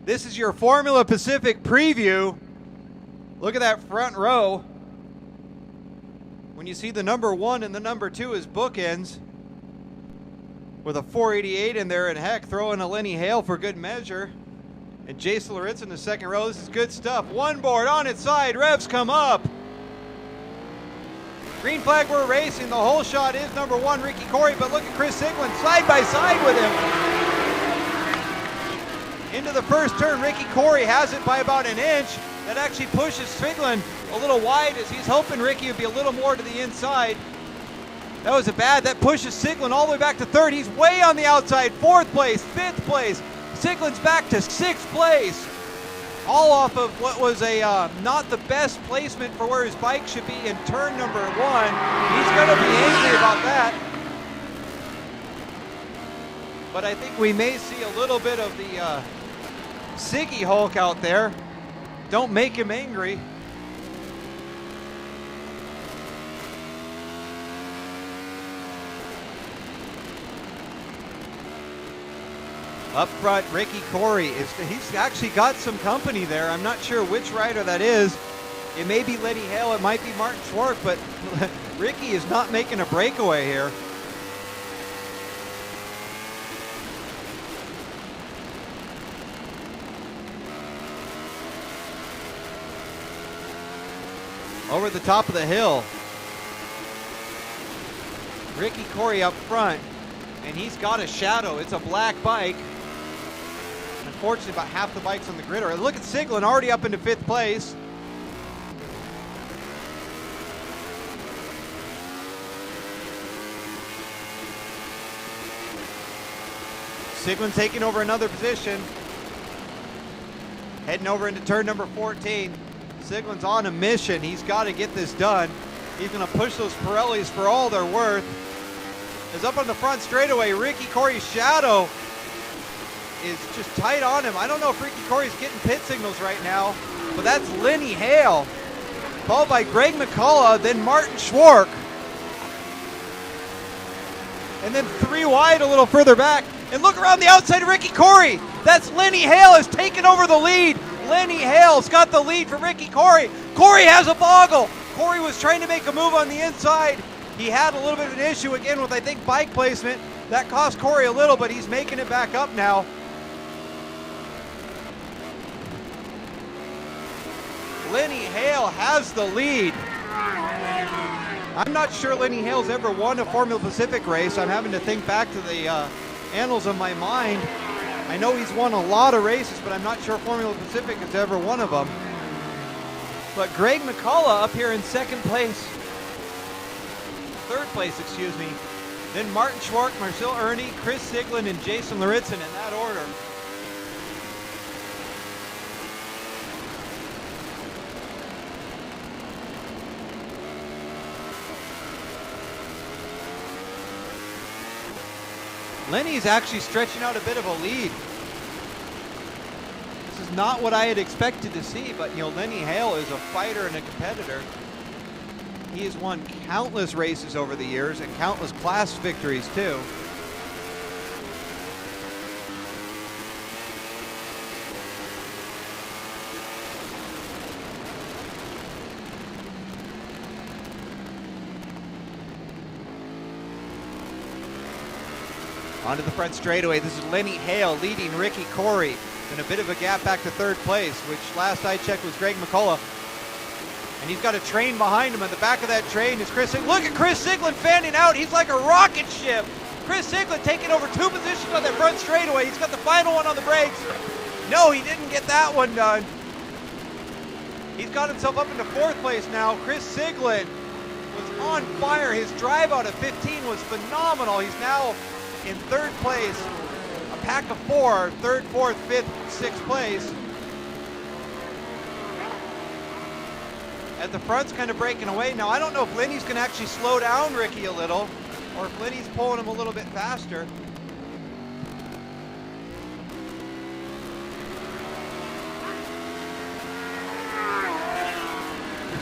This is your Formula Pacific preview. Look at that front row. When you see the number 1 and the number 2 as bookends, with a 488 in there, and heck, throw in a Lenny Hail for good measure. And Jason Loritz in the second row. This is good stuff. One board on its side. Revs come up. Green flag, we're racing. The whole shot is number 1, Ricky Corey, but look at Chris Siglin side by side with him. Into the first turn, Ricky Corey has it by about an inch. That actually pushes Siglin a little wide, as he's hoping Ricky would be a little more to the inside. That was that pushes Siglin all the way back to third. He's way on the outside. 4th place, 5th place. Siglin's back to 6th place. All off of what was a not the best placement for where his bike should be in turn number 1. He's going to be angry about that. But I think we may see a little bit of the Siggy Hulk out there. Don't make him angry. Up front, Ricky Corey, he's actually got some company there. I'm not sure which rider that is. It may be Lenny Hail, it might be Martin Schwark, but Ricky is not making a breakaway here. Over the top of the hill, Ricky Corey up front, and he's got a shadow. It's a black bike. Unfortunately, about half the bikes on the grid are. Look at Siglin already up into 5th place. Siglin taking over another position. Heading over into turn number 14. Siglin's on a mission. He's got to get this done. He's going to push those Pirellis for all they're worth. Is up on the front straightaway. Ricky Corey's shadow is just tight on him. I don't know if Ricky Corey's getting pit signals right now, but that's Lenny Hail, followed by Greg McCullough, then Martin Schwark. And then 3 wide a little further back. And look around the outside of Ricky Corey. That's Lenny Hail has taken over the lead. Lenny Hale's got the lead for Ricky Corey. Corey has a boggle. Corey was trying to make a move on the inside. He had a little bit of an issue again with, I think, bike placement. That cost Corey a little, but he's making it back up now. Lenny Hail has the lead. I'm not sure Lenny Hale's ever won a Formula Pacific race. I'm having to think back to the annals of my mind. I know he's won a lot of races, but I'm not sure Formula Pacific is ever one of them. But Greg McCullough up here in 2nd place. 3rd place, excuse me. Then Martin Schwark, Marcel Ernie, Chris Siglin, and Jason Loritz in that order. Lenny's actually stretching out a bit of a lead. This is not what I had expected to see, but you know, Lenny Hail is a fighter and a competitor. He has won countless races over the years and countless class victories too. Onto the front straightaway. This is Lenny Hail leading Ricky Corey. And a bit of a gap back to 3rd place, which last I checked was Greg McCullough. And he's got a train behind him. At the back of that train is Chris Siglin. Look at Chris Siglin fanning out. He's like a rocket ship. Chris Siglin taking over 2 positions on that front straightaway. He's got the final one on the brakes. No, he didn't get that one done. He's got himself up into 4th place now. Chris Siglin was on fire. His drive out of 15 was phenomenal. He's now in 3rd place. A pack of 4, 3rd, 4th, 5th, 6th place. At the front's kind of breaking away. Now, I don't know if Lenny's going to actually slow down Ricky a little, or if Lenny's pulling him a little bit faster.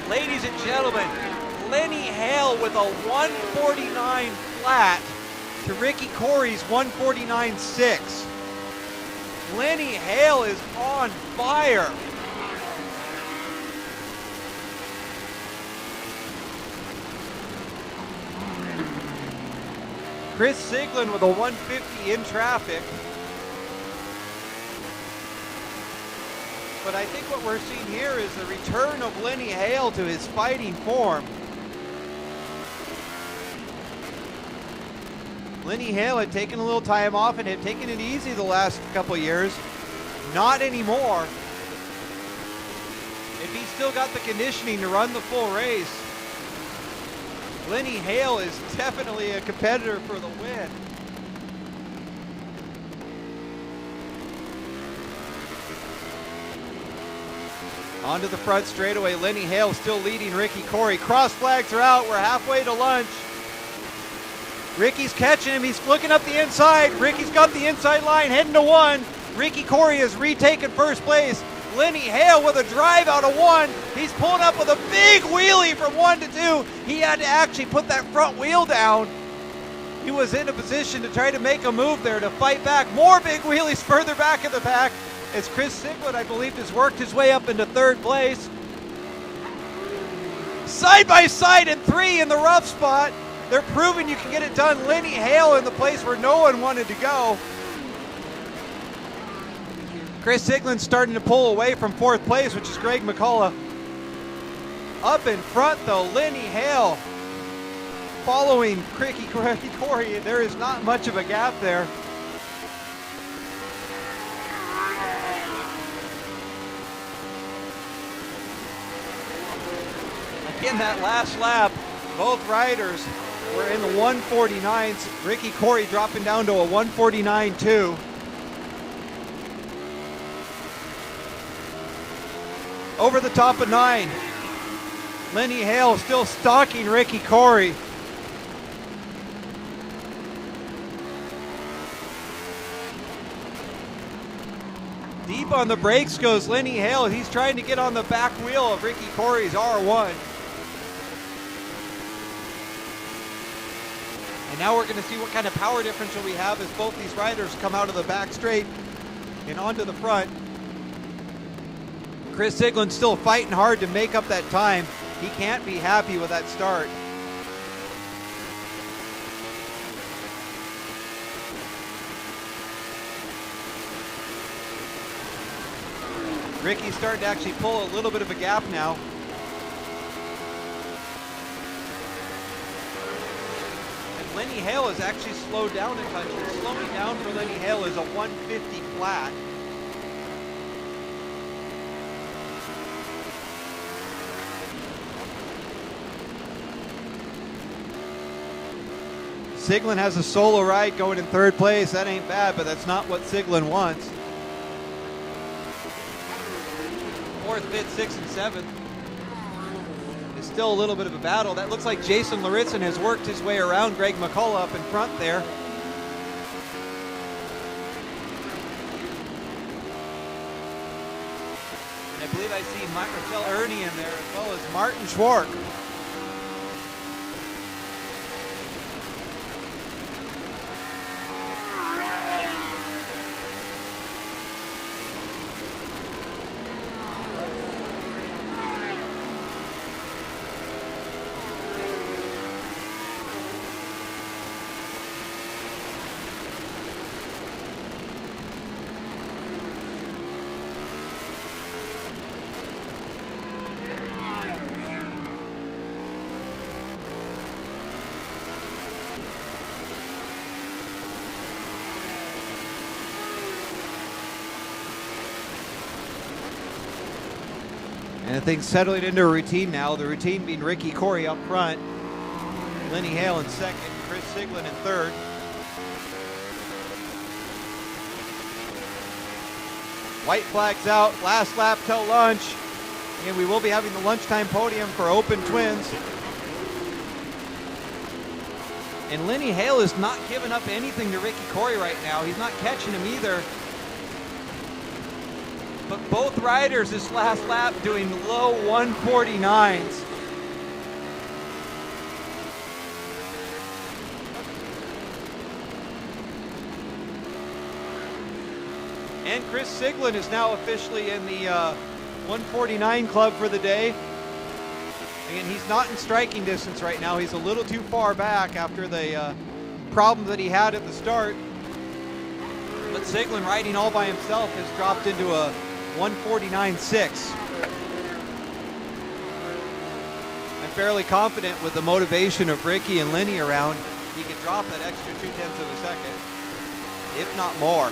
Ladies and gentlemen, Lenny Hail with a 149 flat to Ricky Corey's 149.6. Lenny Hail is on fire. Chris Siglin with a 150 in traffic. But I think what we're seeing here is the return of Lenny Hail to his fighting form. Lenny Hail had taken a little time off and had taken it easy the last couple years. Not anymore. If he's still got the conditioning to run the full race, Lenny Hail is definitely a competitor for the win. Onto the front straightaway, Lenny Hail still leading Ricky Corey. Cross flags are out, we're halfway to lunch. Ricky's catching him, he's looking up the inside. Ricky's got the inside line, heading to 1. Ricky Corey has retaken first place. Lenny Hail with a drive out of 1. He's pulling up with a big wheelie from 1 to 2. He had to actually put that front wheel down. He was in a position to try to make a move there to fight back. More big wheelies further back in the pack as Chris Siglin, I believe, has worked his way up into 3rd place. Side by side in 3 in the rough spot. They're proving you can get it done. Lenny Hail in the place where no one wanted to go. Chris Siglin starting to pull away from 4th place, which is Greg McCullough. Up in front, though, Lenny Hail following Ricky Corey. There is not much of a gap there. In that last lap, both riders were in the 149s. Ricky Corey dropping down to a 149.2. Over the top of 9. Lenny Hail still stalking Ricky Corey. Deep on the brakes goes Lenny Hail. He's trying to get on the back wheel of Ricky Corey's R1. And now we're going to see what kind of power differential we have as both these riders come out of the back straight and onto the front. Chris Siglin still fighting hard to make up that time. He can't be happy with that start. Ricky's starting to actually pull a little bit of a gap now. And Lenny Hail has actually slowed down a touch. Slowing down for Lenny Hail is a 150 flat. Siglin has a solo ride going in 3rd place. That ain't bad, but that's not what Siglin wants. 4th, 5th, 6th, and 7th. It's still a little bit of a battle. That looks like Jason Lauritzen has worked his way around Greg McCullough up in front there. And I believe I see Marcel Ernie in there as well as Martin Schwark. And things settling into a routine now. The routine being Ricky Corey up front, Lenny Hail in 2nd, Chris Siglin in 3rd. White flags out, last lap till lunch. And we will be having the lunchtime podium for Open Twins. And Lenny Hail is not giving up anything to Ricky Corey right now. He's not catching him either. But both riders this last lap doing low 149s. And Chris Siglin is now officially in the 149 club for the day. Again, he's not in striking distance right now. He's a little too far back after the problem that he had at the start. But Siglin, riding all by himself, has dropped into a 149.6. I'm fairly confident with the motivation of Ricky and Lenny around, he could drop that extra 0.2 of a second, if not more.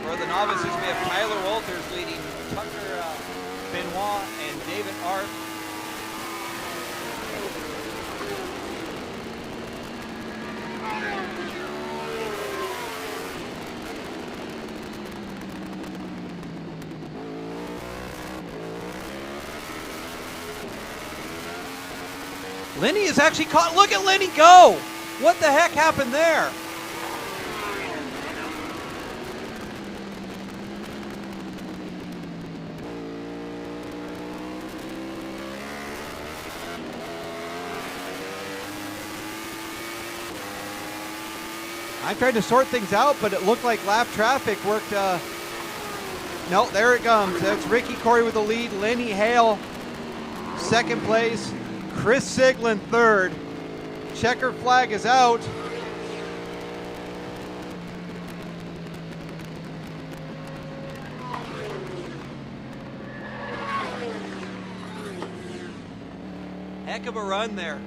For the novices, we have Tyler Walters leading Tucker Benoit and David Arp. Lenny is actually caught. Look at Lenny go! What the heck happened there? I tried to sort things out, but it looked like lap traffic worked. No, there it comes. That's Ricky Corey with the lead. Lenny Hail, second place. Chris Siglin, third. Checker flag is out. Heck of a run there.